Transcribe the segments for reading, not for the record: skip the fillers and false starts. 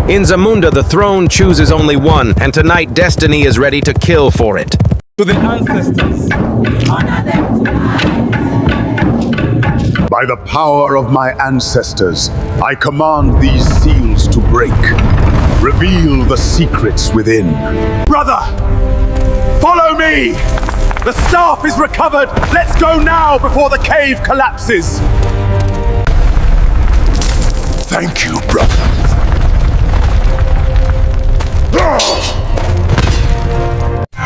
In Zamunda, the throne chooses only one, and tonight destiny is ready to kill for it. To the ancestors. Honor them tonight. By the power of my ancestors, I command these seals to break. Reveal the secrets within. Brother, follow me! The staff is recovered! Let's go now before the cave collapses! Thank you, brother.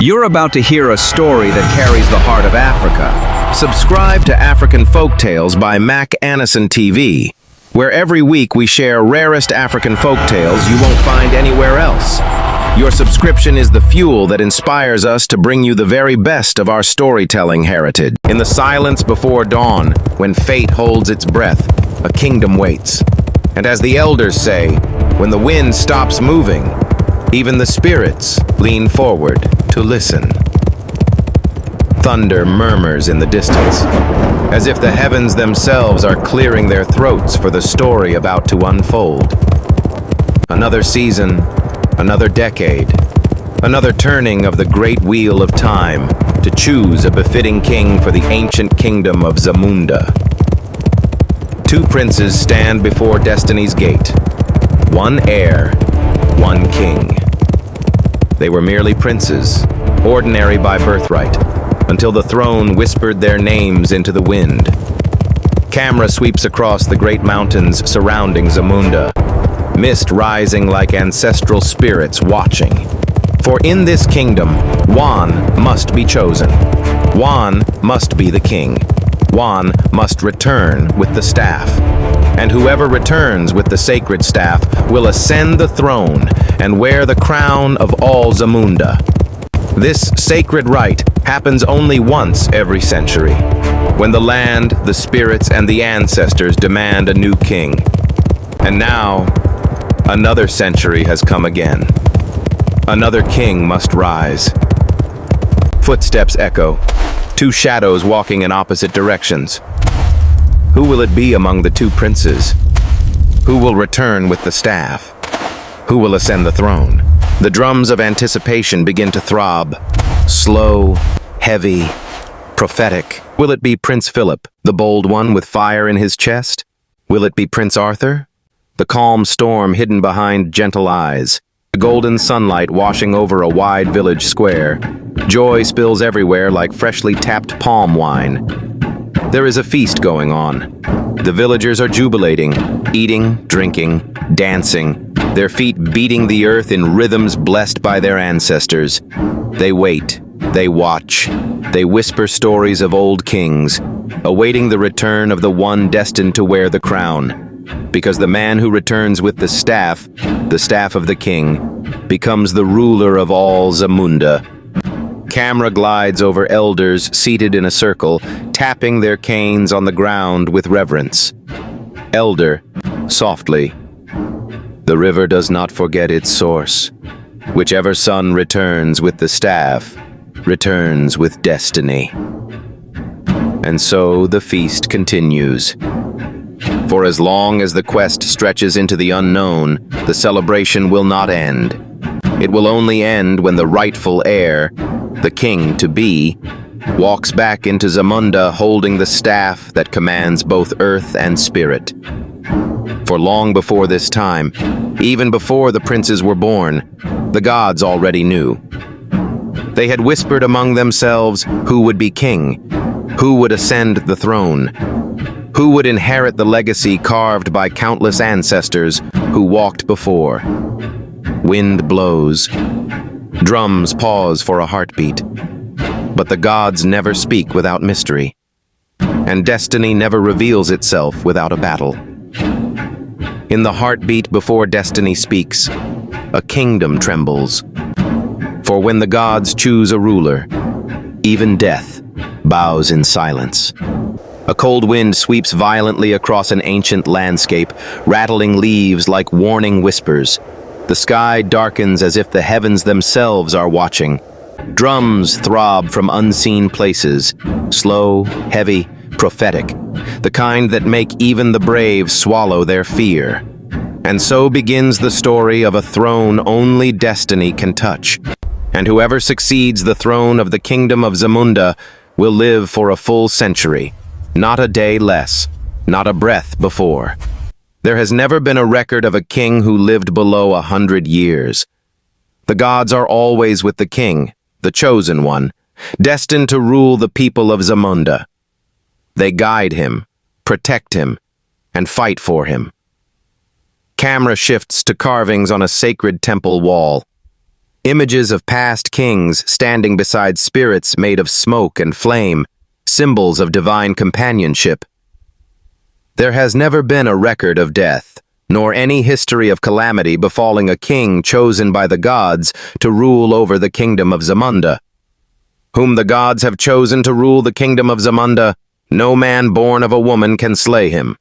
You're about to hear a story that carries the heart of Africa. Subscribe to African Folktales by MaC-Anison TV, where every week we share rarest African folktales you won't find anywhere else. Your subscription is the fuel that inspires us to bring you the very best of our storytelling heritage. In the silence before dawn, when fate holds its breath, a kingdom waits. And as the elders say, when the wind stops moving, even the spirits lean forward to listen. Thunder murmurs in the distance, as if the heavens themselves are clearing their throats for the story about to unfold. Another season, another decade, another turning of the great wheel of time to choose a befitting king for the ancient kingdom of Zamunda. Two princes stand before destiny's gate. One heir, one king. They were merely princes, ordinary by birthright, until the throne whispered their names into the wind. Camera sweeps across the great mountains surrounding Zamunda, mist rising like ancestral spirits watching. For in this kingdom, one must be chosen. One must be the king. One must return with the staff. And whoever returns with the sacred staff will ascend the throne and wear the crown of all Zamunda. This sacred rite happens only once every century, when the land, the spirits, and the ancestors demand a new king. And now, another century has come again. Another king must rise. Footsteps echo, two shadows walking in opposite directions. Who will it be among the two princes? Who will return with the staff? Who will ascend the throne? The drums of anticipation begin to throb, slow, heavy, prophetic. Will it be Prince Philip, the bold one with fire in his chest? Will it be Prince Arthur? The calm storm hidden behind gentle eyes, the golden sunlight washing over a wide village square. Joy spills everywhere like freshly tapped palm wine. There is a feast going on. The villagers are jubilating, eating, drinking, dancing, their feet beating the earth in rhythms blessed by their ancestors. They wait, they watch, they whisper stories of old kings, awaiting the return of the one destined to wear the crown. Because the man who returns with the staff of the king, becomes the ruler of all Zamunda. Camera glides over elders seated in a circle, tapping their canes on the ground with reverence. Elder, softly. The river does not forget its source. Whichever son returns with the staff, returns with destiny. And so the feast continues. For as long as the quest stretches into the unknown, the celebration will not end. It will only end when the rightful heir, the king-to-be, walks back into Zamunda holding the staff that commands both earth and spirit. For long before this time, even before the princes were born, the gods already knew. They had whispered among themselves who would be king, who would ascend the throne, who would inherit the legacy carved by countless ancestors who walked before. Wind blows. Drums pause for a heartbeat. But the gods never speak without mystery. And destiny never reveals itself without a battle. In the heartbeat before destiny speaks, a kingdom trembles. For when the gods choose a ruler, even death bows in silence. A cold wind sweeps violently across an ancient landscape, rattling leaves like warning whispers. The sky darkens as if the heavens themselves are watching. Drums throb from unseen places, slow, heavy, prophetic, the kind that make even the brave swallow their fear. And so begins the story of a throne only destiny can touch. And whoever succeeds the throne of the kingdom of Zamunda will live for a full century, not a day less, not a breath before. There has never been a record of a king who lived below 100 years. The gods are always with the king, the chosen one, destined to rule the people of Zamunda. They guide him, protect him, and fight for him. Camera shifts to carvings on a sacred temple wall. Images of past kings standing beside spirits made of smoke and flame, symbols of divine companionship. There has never been a record of death, nor any history of calamity befalling a king chosen by the gods to rule over the kingdom of Zamunda. Whom the gods have chosen to rule the kingdom of Zamunda, no man born of a woman can slay him.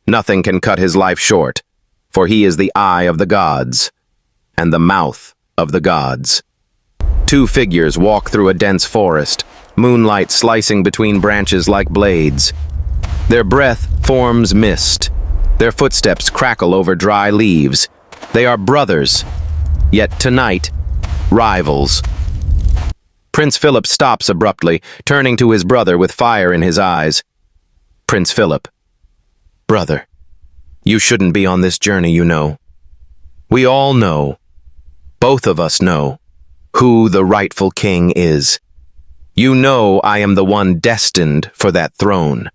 Nothing can cut his life short, for he is the eye of the gods, and the mouth of the gods. Two figures walk through a dense forest, moonlight slicing between branches like blades. Their breath forms mist. Their footsteps crackle over dry leaves. They are brothers, yet tonight, rivals. Prince Philip stops abruptly, turning to his brother with fire in his eyes. Prince Philip. Brother, you shouldn't be on this journey, you know. We all know, both of us know, who the rightful king is. You know I am the one destined for that throne.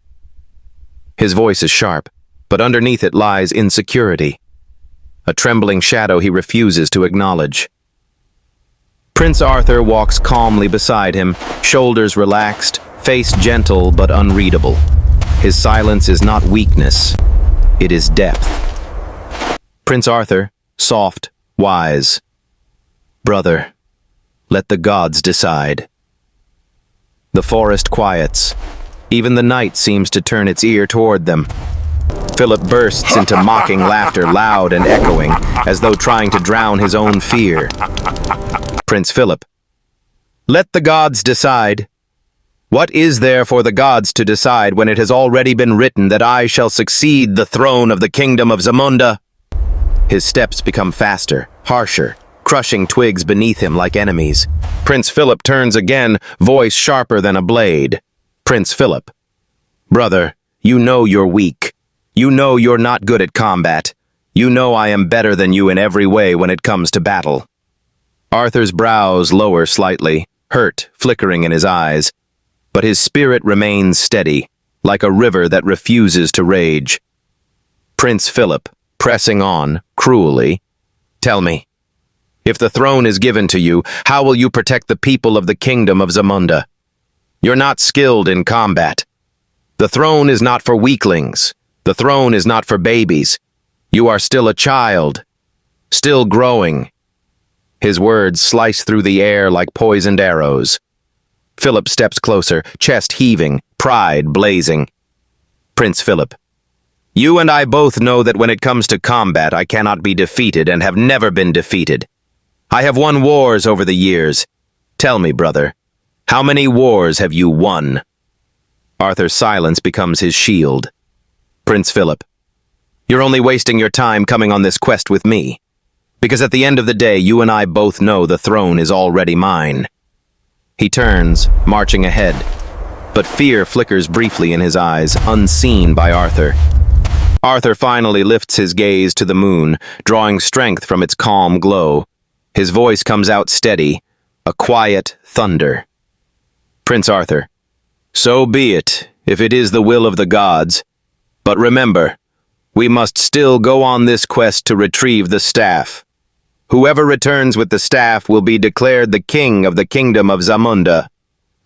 His voice is sharp, but underneath it lies insecurity, a trembling shadow he refuses to acknowledge. Prince Arthur walks calmly beside him, shoulders relaxed, face gentle but unreadable. His silence is not weakness, it is depth. Prince Arthur, soft, wise. Brother, let the gods decide. The forest quiets. Even the night seems to turn its ear toward them. Philip bursts into mocking laughter, loud and echoing, as though trying to drown his own fear. Prince Philip. Let the gods decide. What is there for the gods to decide when it has already been written that I shall succeed the throne of the kingdom of Zamunda? His steps become faster, harsher, crushing twigs beneath him like enemies. Prince Philip turns again, voice sharper than a blade. Prince Philip. Brother, you know you're weak. You know you're not good at combat. You know I am better than you in every way when it comes to battle. Arthur's brows lower slightly, hurt flickering in his eyes, but his spirit remains steady, like a river that refuses to rage. Prince Philip, pressing on, cruelly, tell me, if the throne is given to you, how will you protect the people of the kingdom of Zamunda? You're not skilled in combat. The throne is not for weaklings. The throne is not for babies. You are still a child, still growing. His words slice through the air like poisoned arrows. Philip steps closer, chest heaving, pride blazing. Prince Philip. You and I both know that when it comes to combat, I cannot be defeated and have never been defeated. I have won wars over the years. Tell me, brother, how many wars have you won? Arthur's silence becomes his shield. Prince Philip. You're only wasting your time coming on this quest with me. Because at the end of the day, you and I both know the throne is already mine. He turns, marching ahead. But fear flickers briefly in his eyes, unseen by Arthur. Arthur finally lifts his gaze to the moon, drawing strength from its calm glow. His voice comes out steady, a quiet thunder. Prince Arthur. So be it, if it is the will of the gods. But remember, we must still go on this quest to retrieve the staff. Whoever returns with the staff will be declared the king of the kingdom of Zamunda.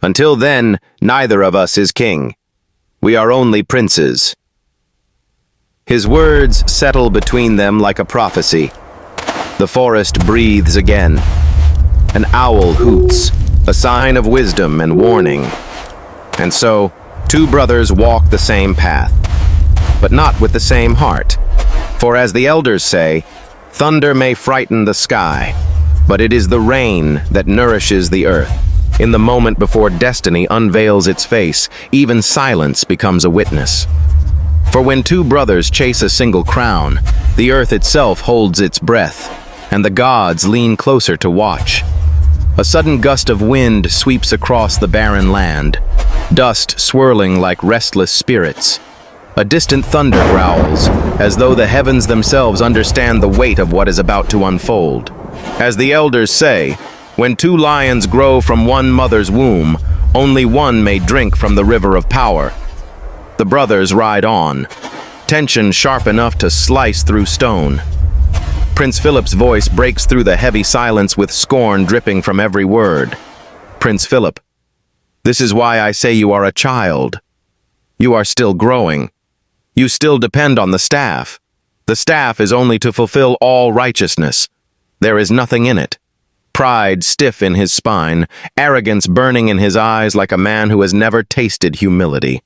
Until then, neither of us is king. We are only princes. His words settle between them like a prophecy. The forest breathes again. An owl hoots, a sign of wisdom and warning. And so, two brothers walk the same path, but not with the same heart. For as the elders say, thunder may frighten the sky, but it is the rain that nourishes the earth. In the moment before destiny unveils its face, even silence becomes a witness. For when two brothers chase a single crown, the earth itself holds its breath, and the gods lean closer to watch. A sudden gust of wind sweeps across the barren land, dust swirling like restless spirits. A distant thunder growls, as though the heavens themselves understand the weight of what is about to unfold. As the elders say, when two lions grow from one mother's womb, only one may drink from the river of power. The brothers ride on, tension sharp enough to slice through stone. Prince Philip's voice breaks through the heavy silence with scorn dripping from every word. Prince Philip, this is why I say you are a child. You are still growing. You still depend on the staff. The staff is only to fulfill all righteousness. There is nothing in it. Pride stiff in his spine, arrogance burning in his eyes like a man who has never tasted humility.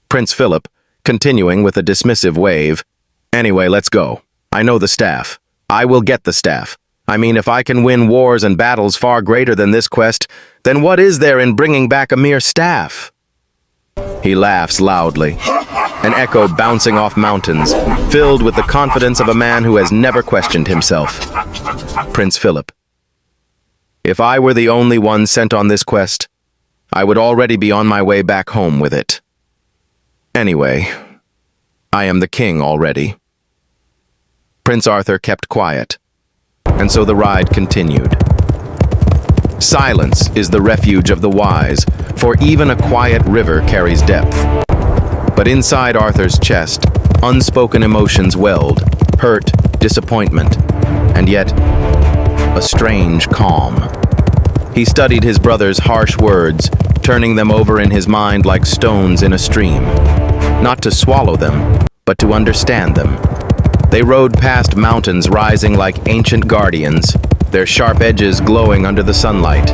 Prince Philip, continuing with a dismissive wave, anyway, let's go. I know the staff. I will get the staff. I mean, if I can win wars and battles far greater than this quest, then what is there in bringing back a mere staff? He laughs loudly, an echo bouncing off mountains, filled with the confidence of a man who has never questioned himself. Prince Philip, if I were the only one sent on this quest, I would already be on my way back home with it. Anyway, I am the king already. Prince Arthur kept quiet, and so the ride continued. Silence is the refuge of the wise, for even a quiet river carries depth. But inside Arthur's chest, unspoken emotions welled, hurt, disappointment, and yet a strange calm. He studied his brother's harsh words, turning them over in his mind like stones in a stream. Not to swallow them, but to understand them. They rode past mountains rising like ancient guardians, their sharp edges glowing under the sunlight.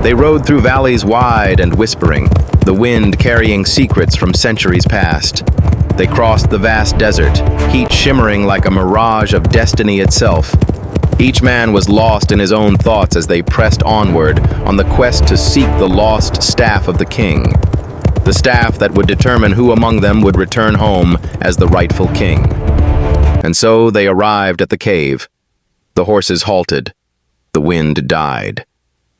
They rode through valleys wide and whispering, the wind carrying secrets from centuries past. They crossed the vast desert, heat shimmering like a mirage of destiny itself. Each man was lost in his own thoughts as they pressed onward on the quest to seek the lost staff of the king. The staff that would determine who among them would return home as the rightful king. And so they arrived at the cave. The horses halted. The wind died.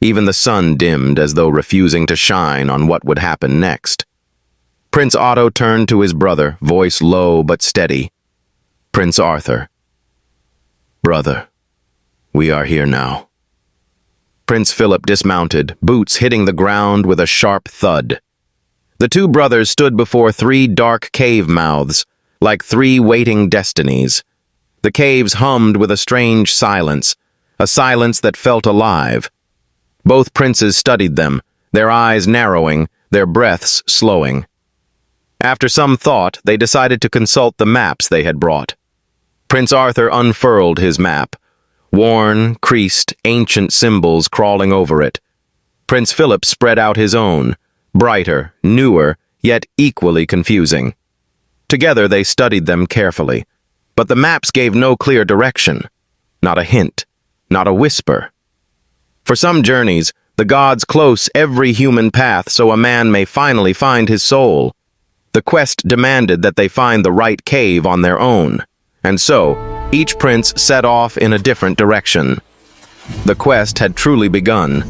Even the sun dimmed as though refusing to shine on what would happen next. Prince Otto turned to his brother, voice low but steady. Prince Arthur. Brother, we are here now. Prince Philip dismounted, boots hitting the ground with a sharp thud. The two brothers stood before three dark cave mouths, like three waiting destinies. The caves hummed with a strange silence, a silence that felt alive. Both princes studied them, their eyes narrowing, their breaths slowing. After some thought, they decided to consult the maps they had brought. Prince Arthur unfurled his map, worn, creased, ancient symbols crawling over it. Prince Philip spread out his own, brighter, newer, yet equally confusing. Together they studied them carefully, but the maps gave no clear direction, not a hint, not a whisper. For some journeys, the gods close every human path so a man may finally find his soul. The quest demanded that they find the right cave on their own, and so each prince set off in a different direction. The quest had truly begun.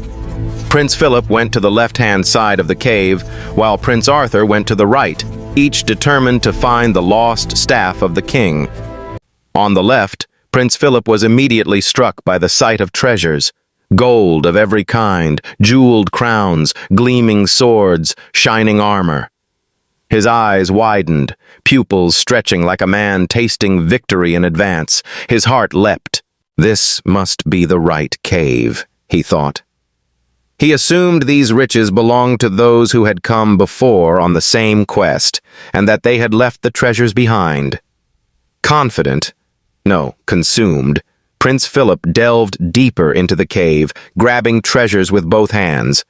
Prince Philip went to the left-hand side of the cave, while Prince Arthur went to the right, each determined to find the lost staff of the king. On the left, Prince Philip was immediately struck by the sight of treasures, gold of every kind, jeweled crowns, gleaming swords, shining armor. His eyes widened, pupils stretching like a man tasting victory in advance. His heart leapt. This must be the right cave, he thought. He assumed these riches belonged to those who had come before on the same quest, and that they had left the treasures behind. Confident, no, consumed, Prince Philip delved deeper into the cave, grabbing treasures with both hands.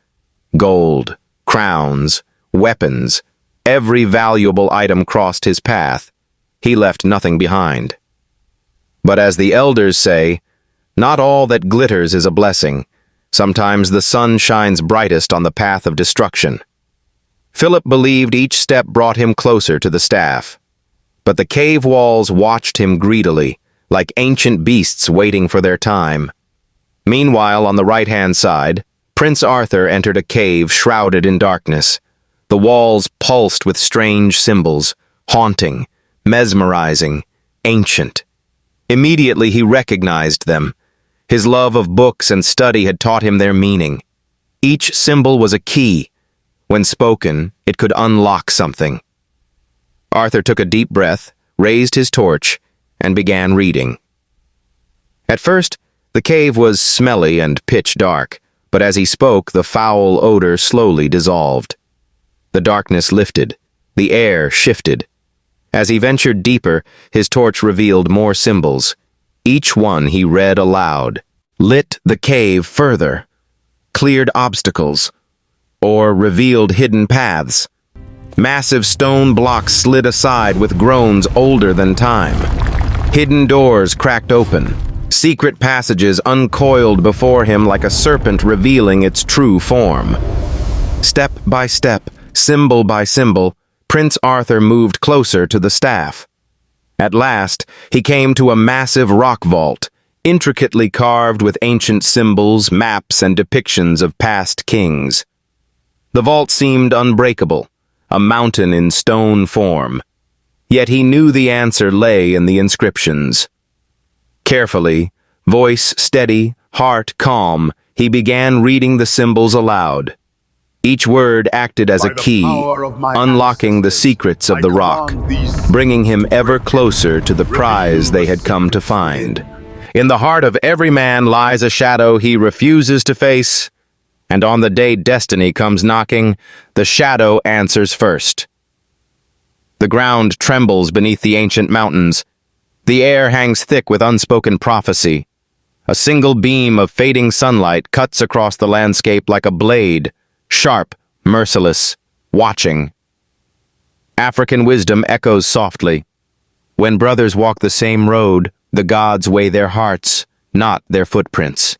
Gold, crowns, weapons, every valuable item crossed his path. He left nothing behind. But as the elders say, not all that glitters is a blessing. Sometimes the sun shines brightest on the path of destruction. Philip believed each step brought him closer to the staff. But the cave walls watched him greedily, like ancient beasts waiting for their time. Meanwhile, on the right-hand side, Prince Arthur entered a cave shrouded in darkness. The walls pulsed with strange symbols, haunting, mesmerizing, ancient. Immediately he recognized them. His love of books and study had taught him their meaning. Each symbol was a key. When spoken, it could unlock something. Arthur took a deep breath, raised his torch, and began reading. At first, the cave was smelly and pitch dark, but as he spoke, the foul odor slowly dissolved. The darkness lifted. The air shifted. As he ventured deeper, his torch revealed more symbols. Each one he read aloud, lit the cave further, cleared obstacles, or revealed hidden paths. Massive stone blocks slid aside with groans older than time. Hidden doors cracked open. Secret passages uncoiled before him like a serpent revealing its true form. Step by step, symbol by symbol, Prince Arthur moved closer to the staff. At last, he came to a massive rock vault, intricately carved with ancient symbols, maps, and depictions of past kings. The vault seemed unbreakable, a mountain in stone form. Yet he knew the answer lay in the inscriptions. Carefully, voice steady, heart calm, he began reading the symbols aloud. Each word acted as a key, unlocking the secrets of the rock, bringing him ever closer to the prize they had come to find. In the heart of every man lies a shadow he refuses to face, and on the day destiny comes knocking, the shadow answers first. The ground trembles beneath the ancient mountains. The air hangs thick with unspoken prophecy. A single beam of fading sunlight cuts across the landscape like a blade, sharp, merciless, watching. African wisdom echoes softly. When brothers walk the same road, the gods weigh their hearts, not their footprints.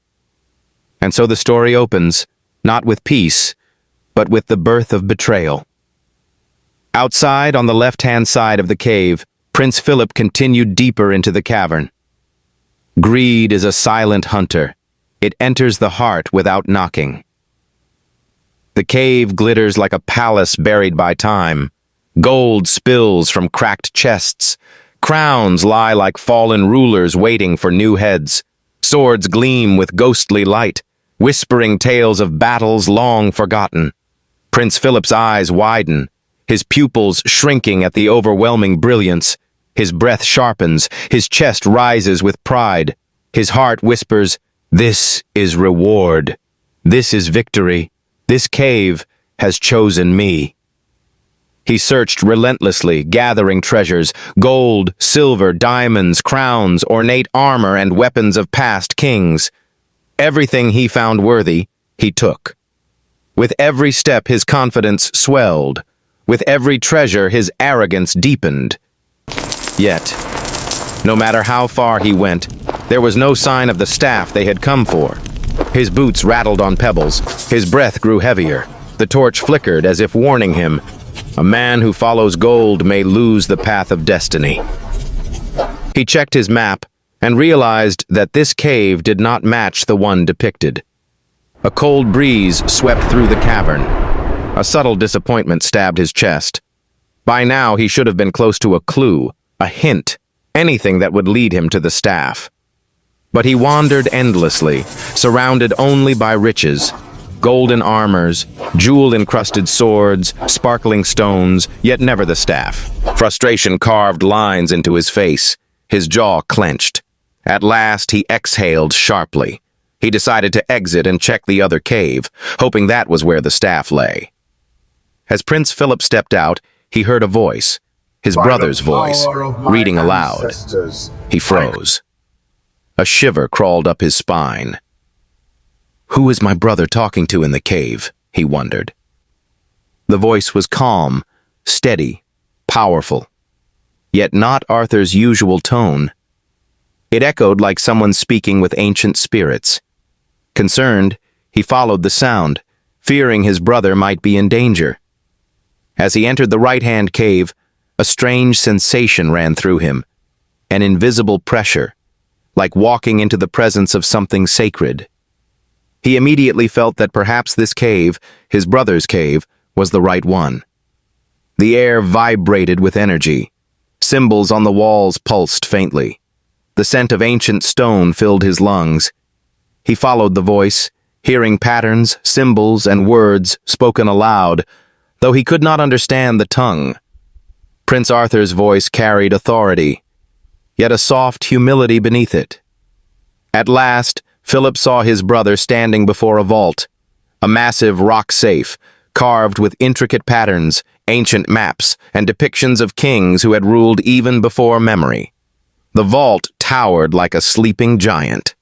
And so the story opens, not with peace, but with the birth of betrayal. Outside, on the left-hand side of the cave, Prince Philip continued deeper into the cavern. Greed is a silent hunter. It enters the heart without knocking. The cave glitters like a palace buried by time. Gold spills from cracked chests. Crowns lie like fallen rulers waiting for new heads. Swords gleam with ghostly light, whispering tales of battles long forgotten. Prince Philip's eyes widen, his pupils shrinking at the overwhelming brilliance. His breath sharpens, his chest rises with pride. His heart whispers, "This is reward. This is victory. This cave has chosen me." He searched relentlessly, gathering treasures, gold, silver, diamonds, crowns, ornate armor, and weapons of past kings. Everything he found worthy, he took. With every step, his confidence swelled. With every treasure, his arrogance deepened. Yet, no matter how far he went, there was no sign of the staff they had come for. His boots rattled on pebbles. His breath grew heavier. The torch flickered as if warning him, a man who follows gold may lose the path of destiny. He checked his map and realized that this cave did not match the one depicted. A cold breeze swept through the cavern. A subtle disappointment stabbed his chest. By now, he should have been close to a clue, a hint, anything that would lead him to the staff. But he wandered endlessly, surrounded only by riches, golden armors, jewel-encrusted swords, sparkling stones, yet never the staff. Frustration carved lines into his face. His jaw clenched. At last, he exhaled sharply. He decided to exit and check the other cave, hoping that was where the staff lay. As Prince Philip stepped out, he heard a voice, his brother's voice, reading aloud. He froze. A shiver crawled up his spine. Who is my brother talking to in the cave? He wondered. The voice was calm, steady, powerful, yet not Arthur's usual tone. It echoed like someone speaking with ancient spirits. Concerned, he followed the sound, fearing his brother might be in danger. As he entered the right-hand cave, A strange sensation ran through him, an invisible pressure, like walking into the presence of something sacred. He immediately felt that perhaps this cave, his brother's cave, was the right one. The air vibrated with energy. Symbols on the walls pulsed faintly. The scent of ancient stone filled his lungs. He followed the voice, hearing patterns, symbols, and words spoken aloud, though he could not understand the tongue. Prince Arthur's voice carried authority, yet a soft humility beneath it. At last, Philip saw his brother standing before a vault, a massive rock safe, carved with intricate patterns, ancient maps, and depictions of kings who had ruled even before memory. The vault towered like a sleeping giant.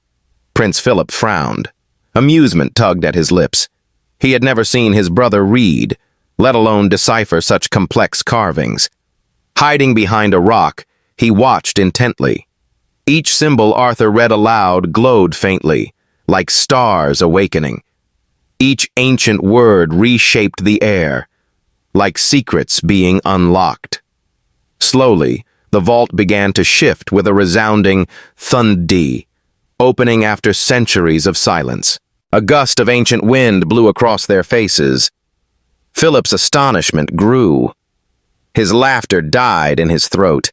Prince Philip frowned. Amusement tugged at his lips. He had never seen his brother read, let alone decipher such complex carvings. Hiding behind a rock, he watched intently. Each symbol Arthur read aloud glowed faintly, like stars awakening. Each ancient word reshaped the air, like secrets being unlocked. Slowly, the vault began to shift with a resounding thud, opening after centuries of silence. A gust of ancient wind blew across their faces. Philip's astonishment grew. His laughter died in his throat.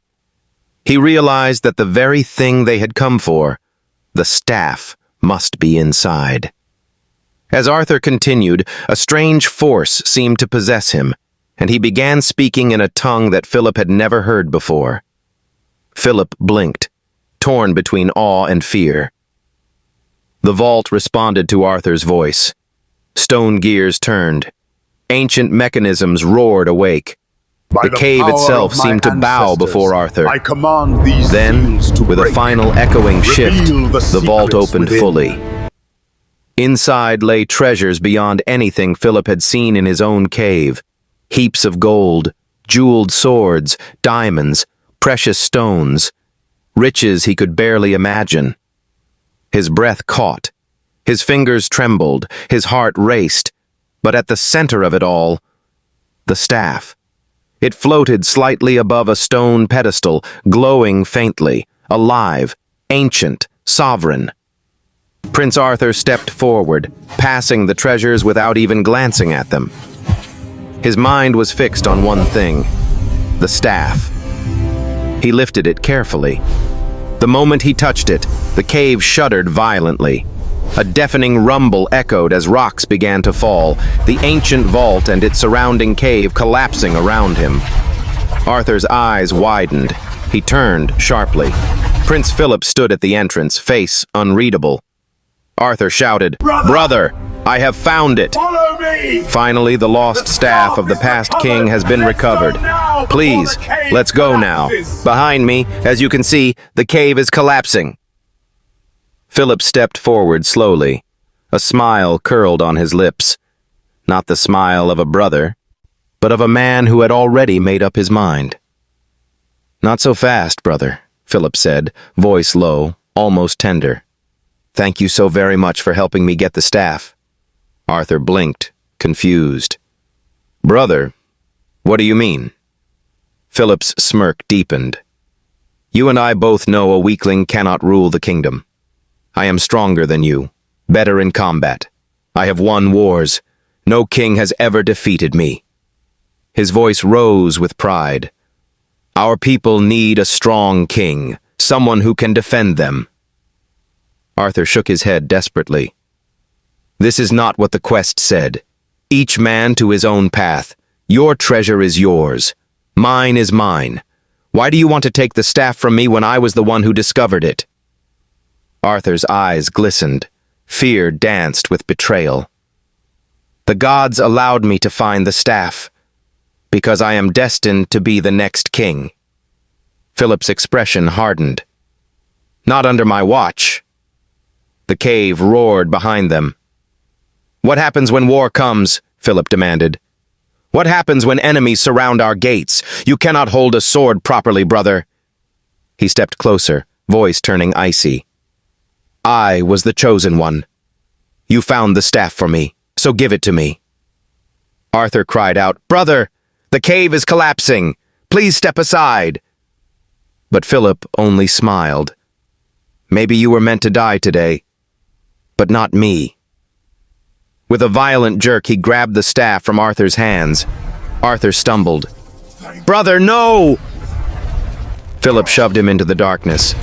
He realized that the very thing they had come for, the staff, must be inside. As Arthur continued, a strange force seemed to possess him, and he began speaking in a tongue that Philip had never heard before. Philip blinked, torn between awe and fear. The vault responded to Arthur's voice. Stone gears turned. Ancient mechanisms roared awake. The cave itself seemed to bow before Arthur. I command these Then, seals to with a break. final echoing shift, Reveal the vault secrets opened within. fully. Inside lay treasures beyond anything Philip had seen in his own cave. Heaps of gold, jeweled swords, diamonds, precious stones, riches he could barely imagine. His breath caught. His fingers trembled, his heart raced, but at the center of it all, the staff. It floated slightly above a stone pedestal, glowing faintly, alive, ancient, sovereign. Prince Arthur stepped forward, passing the treasures without even glancing at them. His mind was fixed on one thing, the staff. He lifted it carefully. The moment he touched it, the cave shuddered violently. A deafening rumble echoed as rocks began to fall, the ancient vault and its surrounding cave collapsing around him. Arthur's eyes widened. He turned sharply. Prince Philip stood at the entrance, face unreadable. Arthur shouted, "Brother, I have found it!" Follow me! Finally, the lost staff of the past king has been recovered. Please, let's go now. Behind me, as you can see, the cave is collapsing. Philip stepped forward slowly. A smile curled on his lips. Not the smile of a brother, but of a man who had already made up his mind. "Not so fast, brother," Philip said, voice low, almost tender. "Thank you so very much for helping me get the staff." Arthur blinked, confused. "Brother, what do you mean?" Philip's smirk deepened. "You and I both know a weakling cannot rule the kingdom. I am stronger than you, better in combat. I have won wars. No king has ever defeated me." His voice rose with pride. "Our people need a strong king, someone who can defend them." Arthur shook his head desperately. "This is not what the quest said. Each man to his own path. Your treasure is yours. Mine is mine. Why do you want to take the staff from me when I was the one who discovered it?" Arthur's eyes glistened. Fear danced with betrayal. "The gods allowed me to find the staff, because I am destined to be the next king." Philip's expression hardened. "Not under my watch." The cave roared behind them. "What happens when war comes?" Philip demanded. "What happens when enemies surround our gates? You cannot hold a sword properly, brother." He stepped closer, voice turning icy. "I was the chosen one. You found the staff for me, so give it to me." Arthur cried out, "Brother, the cave is collapsing. Please step aside. But Philip only smiled. Maybe you were meant to die today, but not me. With a violent jerk, he grabbed the staff from Arthur's hands. Arthur stumbled. Brother, no! Philip shoved him into the darkness.